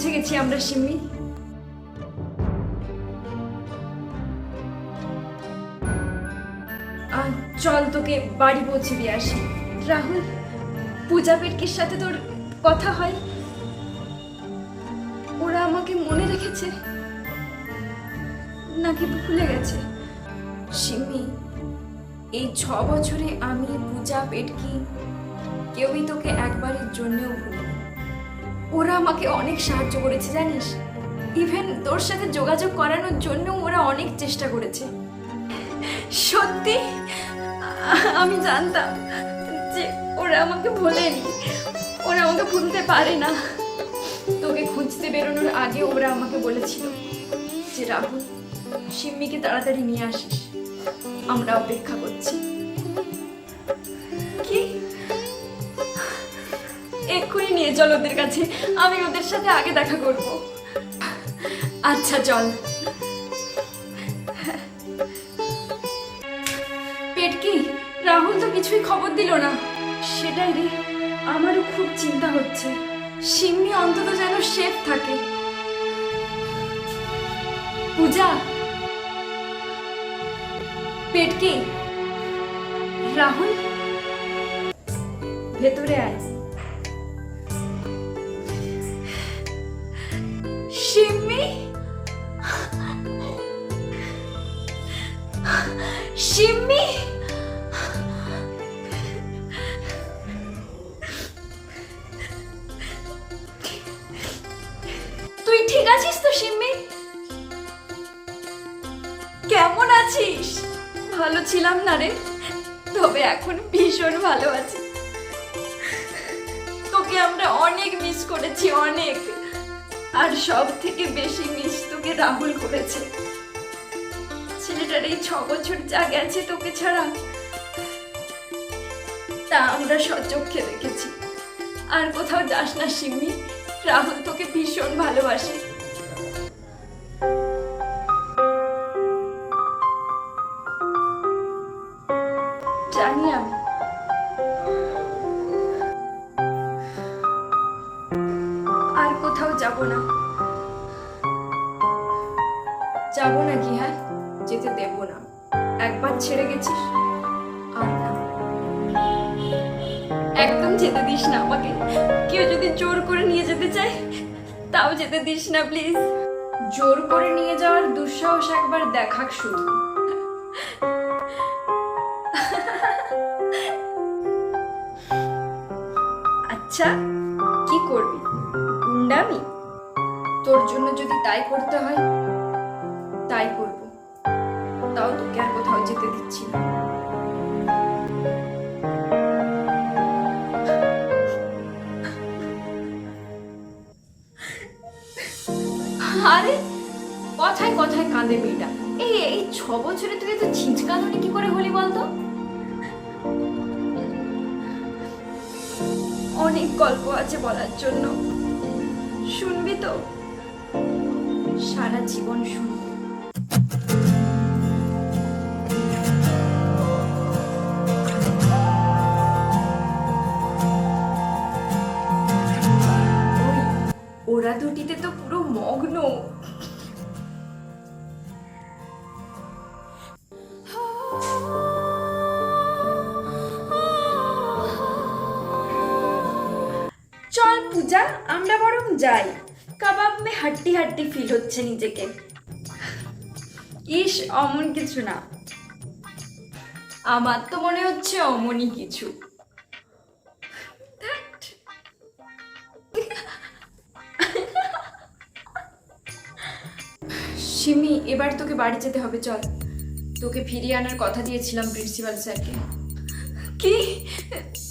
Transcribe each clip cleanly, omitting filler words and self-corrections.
পৌঁছে গেছি আমরা সিম্মি। চল তোকে বাড়ি পৌঁছে দিয়ে আসি। রাহুল, পূজা পেটকির সাথে তোর কথা হয়? ওরা আমাকে মনে রেখেছে নাকি ভুলে গেছে? সিম্মি, এই 6 বছরে আমি, পূজা, পেটকি কেউই তোকে একবারের জন্যও ভুলিনি। ওরা আমাকে অনেক সাহায্য করেছে জানিস। ইভেন তোর সাথে যোগাযোগ করানোর জন্য ওরা অনেক চেষ্টা করেছে। সত্যি আমি জানতাম যে ওরা আমাকে ভোলেনি, ওরা আমাকে ভুলতে পারে না। তোকে খুঁজতে বেরোনোর আগে ওরা আমাকে বলেছিল যে রাহুল, সিম্মিকে তাড়াতাড়ি নিয়ে আসিস, আমরা অপেক্ষা করছি। কি? এক্ষুনি নিয়ে চল ওদের কাছে, আমি ওদের সাথে আগে দেখা করব। আচ্ছা চল। পেটকি, রাহুল তো কিছুই খবর দিল না। সেটাই রে, আমারও খুব চিন্তা হচ্ছে। সিম্মি অন্তত যেন সেফ থাকে। পূজা, পেটকি, রাহুল, ভেতরে আয়। সিম্মি, সিম্মি, তুই ঠিক আছিস তো সিম্মি? কেমন আছিস? ভালো ছিলাম না রে, তবে এখন ভীষণ ভালো আছি। তোকে আমরা অনেক মিস করেছি, অনেক। আর সব থেকে বেশি মিস তোকে রাহুল করেছে। ছেলেটার এই 6 বছর যা গেছে তোকে ছাড়া, তা আমরা সচক্ষে দেখেছি। আর কোথাও যাস না সিম্মি, রাহুল তোকে ভীষণ ভালোবাসে। জানি আমি। আর কোথাও যাব না। যাব নাকি? হ্যাঁ, যেতে দেব না। একবার ছেড়ে গেছিস, আর না। একদম যেতে দিস না আমাকে। কেউ যদি জোর করে নিয়ে যেতে চায়, তাও যেতে দিস না প্লিজ। জোর করে নিয়ে যাওয়ার দুঃসাহস একবার দেখাক শুধু। আচ্ছা, কি করবি? গুন্ডামি? তোর জন্য যদি তাই করতে হয় তাই করব, তাও তোকে আর কোথাও যেতে দিচ্ছি না। আরে কথায় কথায় কাঁদে মেয়েটা। এই এই 6 বছরে তুই এত ছিঁচকাঁদুনি কি করে হলি বলতো? অনেক গল্প আছে বলার জন্য, শুনবি তো? সারা জীবন শুনবো। ওরা দুটিতে তো পুরো মগ্ন। চল পূজা, আমরা বরং যাই। কাবাব মে হাড্ডি হাড্ডি ফিল হচ্ছে নিজেকে। ইস, অমন কিছু না। আমার তো মনে হচ্ছে অমনই কিছু। সিমি, এবার তোকে বাড়ি যেতে হবে, চল। তোকে ফিরিয়ে আনার কথা দিয়েছিলাম প্রিন্সিপাল স্যারকে। কি?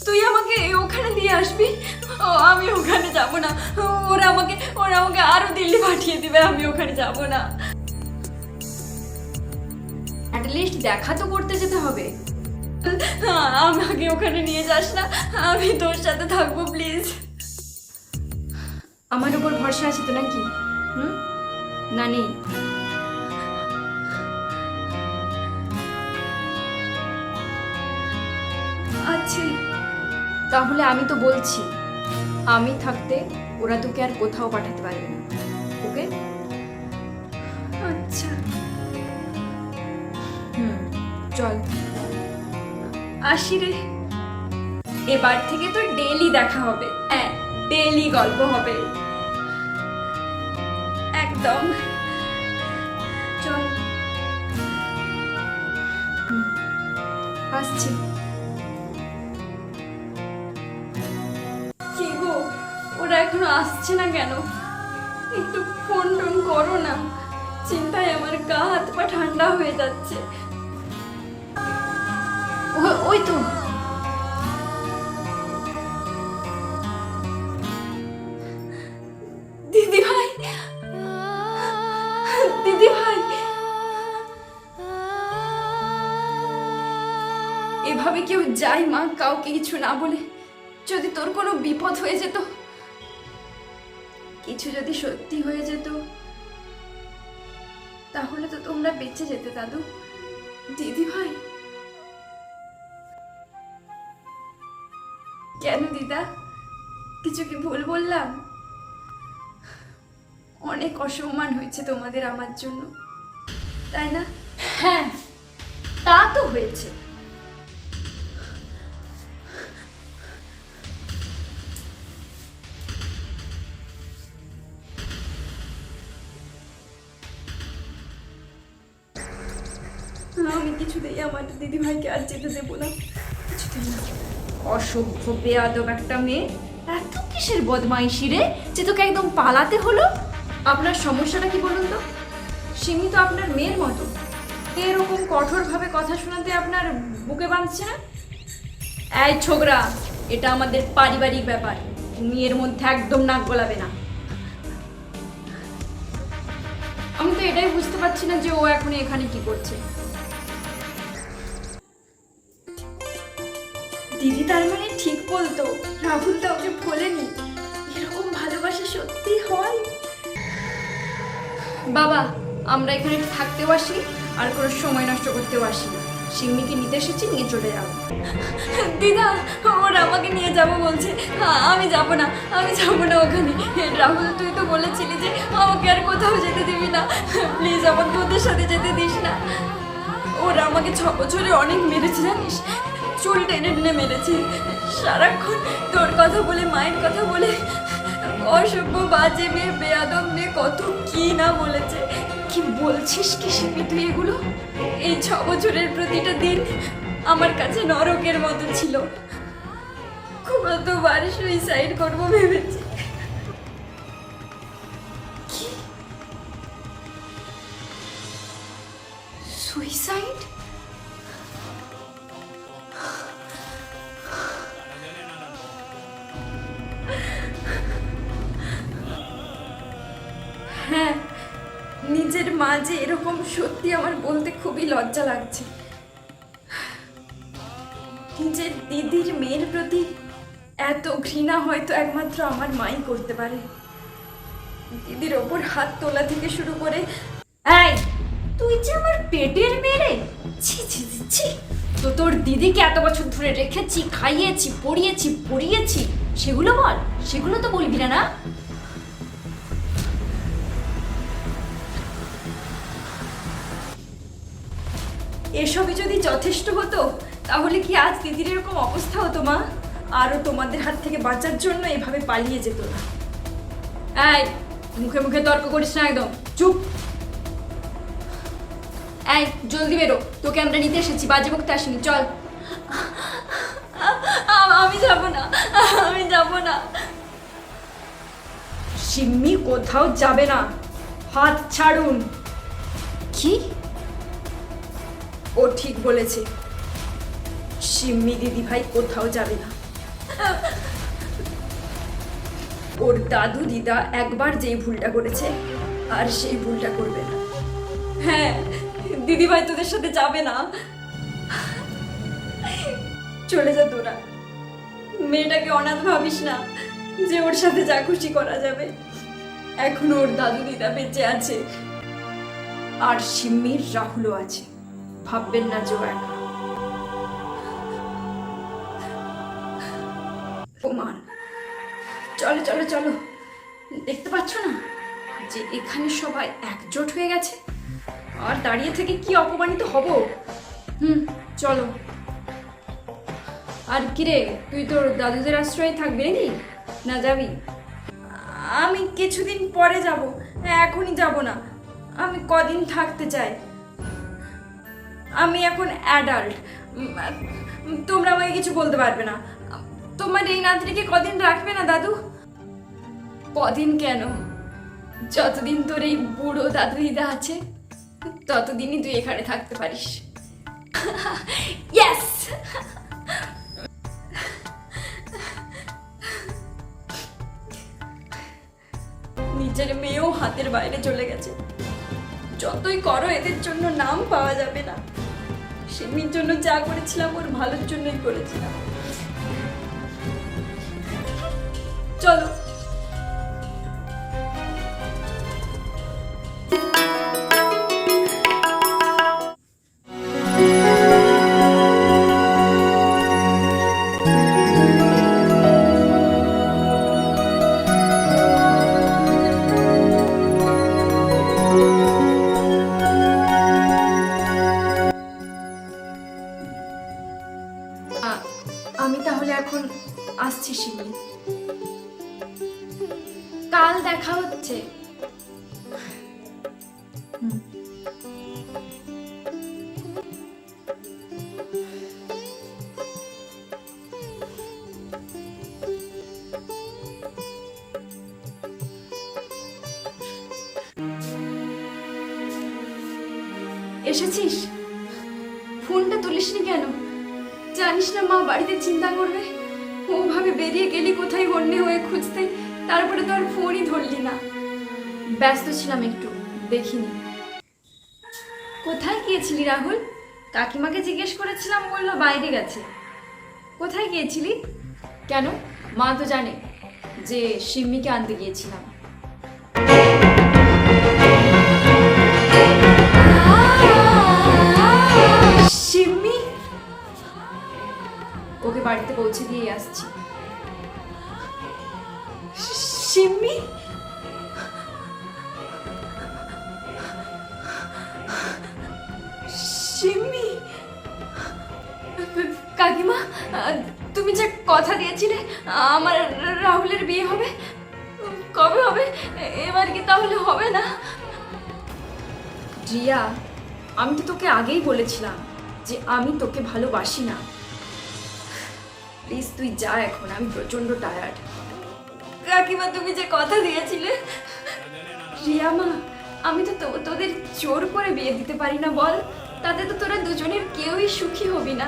তুই আমাকে ওখানে দিয়ে আসবি? আমি ওখানে যাব না। ওরা আমাকে আরো দিল্লি পাঠিয়ে দিবে, আমি ওখানে যাব না। অ্যাটলিস্ট দেখা তো করতে যেতে হবে। আমাকে ওখানে নিয়ে যাস না, আমি তোর সাথে থাকবো প্লিজ। আমার উপর ভরসা আছে তো নাকি? না নেই? আছে। তাহলে আমি তো বলছি, আমি থাকতে ওরা তোকে আর কোথাও পাঠাতে পারবে না, ওকে? আচ্ছা, চল। আসি রে। এবার থেকে তো ডেইলি দেখা হবে, হ্যাঁ, ডেইলি গল্প হবে। একদম, চল। আসছি। কি গো, ওরা এখনো আসছে না কেন? একটু ফোন টোন করো না, চিন্তায় আমার গা হাত পা ঠান্ডা হয়ে যাচ্ছে। ওই তো। দিদি ভাই, দিদি ভাই, এভাবে কেউ যায় মা, কাউকে কিছু না বলে? যদি তোর কোনো বিপদ হয়ে যেত, কিছু যদি সত্যি হয়ে যেত, তাহলে তো তোমরা বেঁচে যেতে দাদু। দিদি ভাই। কেন দিদা, কিছু কি ভুল বললাম? অনেক অসম্মান হয়েছে তোমাদের আমার জন্য, তাই না? হ্যাঁ, তা তো হয়েছে। আমি কিছুতেই আমার দিদি ভাইকে আর যেতে দেবো না, কিছুতেই না। অসভ্য বেয়াদব একটা মেয়ে, এত কিসের বদমাইশি রে যে তোকে একদম পালাতে হলো? আপনার সমস্যাটা কি বলুন তো? সিমি তো আপনার মেয়ের মতো, এরকম কঠোরভাবে কথা শোনাতে আপনার বুকে বাঁধছে না? এই ছোকরা, এটা আমাদের পারিবারিক ব্যাপার, তুমি এর মধ্যে একদম নাক গলাবে না। আমি তো এটাই বুঝতে পারছি না যে ও এখন এখানে কি করছে। দিদি তার মানে ঠিক বলতো, রাহুল তো ওকে বলেনি? এরকম ভালোবাসা সত্যি হয়? বাবা, আমরা এখানে থাকতেও আসি আর কোনো সময় নষ্ট করতেও আসি না। সিম্মিকে নিতে এসেছি, নিয়ে চলে যাবো। দিদা, ওরা আমাকে নিয়ে যাবো বলছে। আমি যাব না, আমি যাব না ওখানে। রাহুল, তুই তো বলেছিলি যে আমাকে আর কোথাও যেতে দিবি না, প্লিজ আমাকে ওদের সাথে যেতে দিস না। ওরা আমাকে 6 বছরে অনেক মেরেছে জানিস, চুল টেনে টেনে মেরেছে, সারাক্ষণ তোর কথা বলে, মায়ের কথা বলে, অসভ্য বাজে মেয়ে, বেয়াদব মেয়ে, কত কি না বলেছে। কি বলছিস কি সিমি তুই এগুলো? এই 6 বছরের প্রতিটা দিন আমার কাছে নরকের মতো ছিল। কতবার সুইসাইড করবো ভেবেছি। সুইসাইড? হ্যাঁ, নিজের মা যে এরকম, সত্যি আমার বলতে খুবই লজ্জা লাগছে। নিজের দিদির মেয়ের প্রতি এত ঘৃণা হয়তো একমাত্র আমার মাই করতে পারে। দিদির ওপর হাত তোলা থেকে শুরু করে। এই, তুই যে আমার পেটের মেয়ে! ছি ছি ছি ছি! তো তোর দিদিকে এত বছর ধরে রেখেছি, খাইয়েছি, পড়িয়েছি, সেগুলো বল, সেগুলো তো বলবি না, না? এসবই যদি যথেষ্ট হতো, তাহলে কি আজ দিদির এরকম অবস্থা হতো মা? আরও তোমাদের হাত থেকে বাঁচার জন্য এভাবে পালিয়ে যেত না। এই, মুখে মুখে তর্ক করিস না, একদম চুপ। এই, জলদি বেরো, তোকে আমরা নিতে এসেছি, বাজে বকতে আসিনি, চল। আমি যাব না, আমি যাব না। সিম্মি কোথাও যাবে না, হাত ছাড়ুন। কি? ও ঠিক বলেছে, সিম্মি দিদি ভাই কোথাও যাবে না। ওর দাদু দিদা একবার যেই ভুলটা করেছে, আর সেই ভুলটা করবে না। হ্যাঁ, দিদি ভাই তোদের সাথে যাবে না। চলে যা তোরা, মেয়েটাকে অনাথ ভাবিস না যে ওর সাথে যা খুশি করা যাবে। এখনো ওর দাদু দিদা বেঁচে আছে, আর সিম্মির রাহুলও আছে। ভাববেন না যে ও একা। প্রমাণ, চলো চলো চলো, দেখতে পাচ্ছ না যে এখানে সবাই একজোট হয়ে গেছে? আর দাঁড়িয়ে থেকে কি অপমানিত হব? চলো। আর কিরে, তুই তোর দাদুদের আশ্রয়ে থাকবি নাকি, না যাবি? আমি কিছুদিন পরে যাব, এখনই যাব না। আমি কদিন থাকতে চাই। আমি এখন অ্যাডাল্ট, তোমরা আমাকে কিছু বলতে পারবে না। তোমার এই নাতনিকে কদিন রাখবে না দাদু? কদিন কেন, যতদিন তোর এই বুড়ো দাদু দিদা আছে ততদিনই তুই এখানে থাকতে পারিস। ইয়েস! নিজের মেয়েও হাতের বাইরে চলে গেছে। যতই করো এদের জন্য নাম পাওয়া যাবে না। সিমির জন্য যা করেছিলাম ওর ভালোর জন্যই করেছিলাম। চলো। আমি তাহলে এখন আসছি শিমি, কাল দেখা হচ্ছে। এসেছিস? ফোনটা তুলিসনি কেন? জানিস না মা বাড়িতে চিন্তা করবে। ওভাবে বেরিয়ে গেলি কোথায় হন্যে হয়ে খুঁজতে, তারপরে তো আর ফোনই ধরলি না। ব্যস্ত ছিলাম একটু, দেখিনি। কোথায় গিয়েছিলি রাহুল? কাকিমাকে জিজ্ঞেস করেছিলাম, বললো বাইরে গেছে। কোথায় গিয়েছিলি? কেন, মা তো জানে যে সিম্মিকে আনতে গিয়েছিলাম। সিম্মি? ওকে বাড়িতে পৌঁছে দিয়ে আসছি। সিম্মি? সিম্মি? কাকিমা, তুমি যে কথা দিয়েছিলে আমার রাহুলের বিয়ে হবে, কবে হবে? এবার কি তাহলে হবে না? রিয়া, আমি তো তোকে আগেই বলেছিলাম যে আমি তোকে ভালোবাসি না। প্লিজ তুই যা এখন, আমি প্রচন্ড টায়ার্ড। কাকিমা, তুমি যে কথা দিয়েছিলে। রিয়া মা, আমি তো তোদের জোর করে বিয়ে দিতে পারি না, বল? তাতে তো তোরা দুজনের কেউই সুখী হবি না।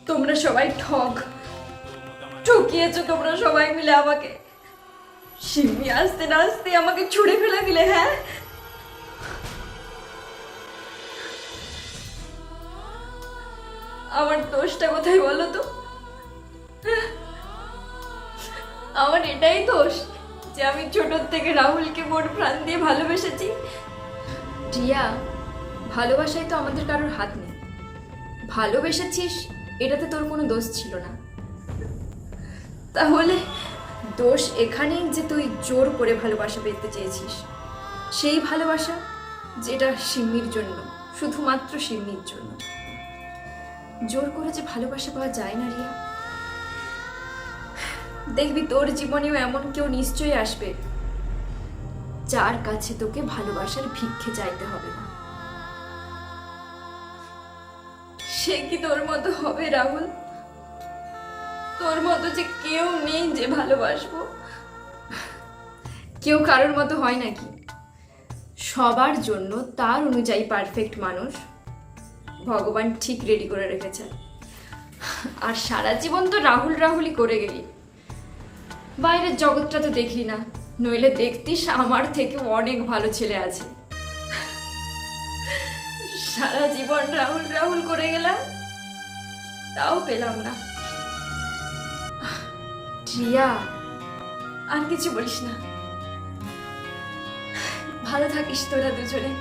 তোমরা সবাই ঠকিয়েছো তোমরা সবাই মিলে আমাকে। সিম্মি আসতে না আসতে আমাকে ছুঁড়ে ফেলে দিলে। হ্যাঁ, আমার দোষটা কোথায় বলো তো? আমার এটাই দোষ যে আমি ছোটোর থেকে রাহুলকে মন প্রাণ দিয়ে ভালোবেসেছি। রিয়া, ভালোবাসায় তো আমাদের কারোর হাত নেই। ভালোবেসেছিস, এটাতে তোর কোনো দোষ ছিল না। তাহলে দোষ এখানেই যে তুই জোর করে ভালোবাসা পেতে চেয়েছিস। সেই ভালোবাসা যেটা সিম্মির জন্য, শুধুমাত্র সিম্মির জন্য। জোর করে যে ভালোবাসা পাওয়া যায় না রিয়া। দেখবি তোর জীবনেও এমন কেউ নিশ্চয়ই আসবে যার কাছে তোকে ভালোবাসার ভিক্ষে চাইতে হবে না। সে কি তোর মতো হবে রাহুল? তোর মতো যে কেউ নেই যে ভালোবাসবো। কেউ কারোর মতো হয় নাকি? সবার জন্য তার অনুযায়ী পারফেক্ট মানুষ ভগবান ঠিক রেডি করে রেখেছে। আর সারা জীবন তো রাহুল রাহুলই করে গেলি, বাইরের জগৎটা তো দেখলি না। নইলে দেখতিস আমার থেকে অনেক ভালো ছেলে আছে। সারা জীবন রাহুল রাহুল করে গেলাম, তাও পেলাম না। রিয়া, আর কিছু বলিস না। ভালো থাকিস তোরা দুজনে,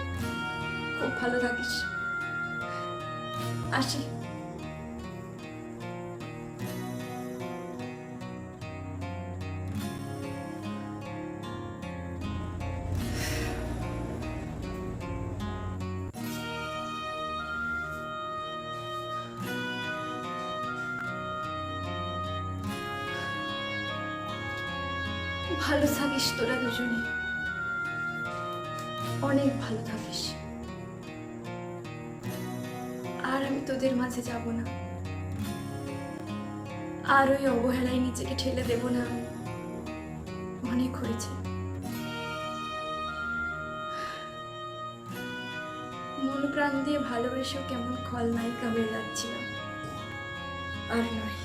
খুব ভালো থাকিস। আসি। ভালো থাকিস তোরা দুজনে, অনেক ভালো থাকিস। আর আমি তোদের মাঝে যাব না, আর ওই অবহেলায় নিজেকে ঠেলে দেব না। আমি অনেক হয়েছে। মন প্রাণ দিয়ে ভালোবেসেও কেমন খলনায়িকা হয়ে যাচ্ছিলাম। আর নয়।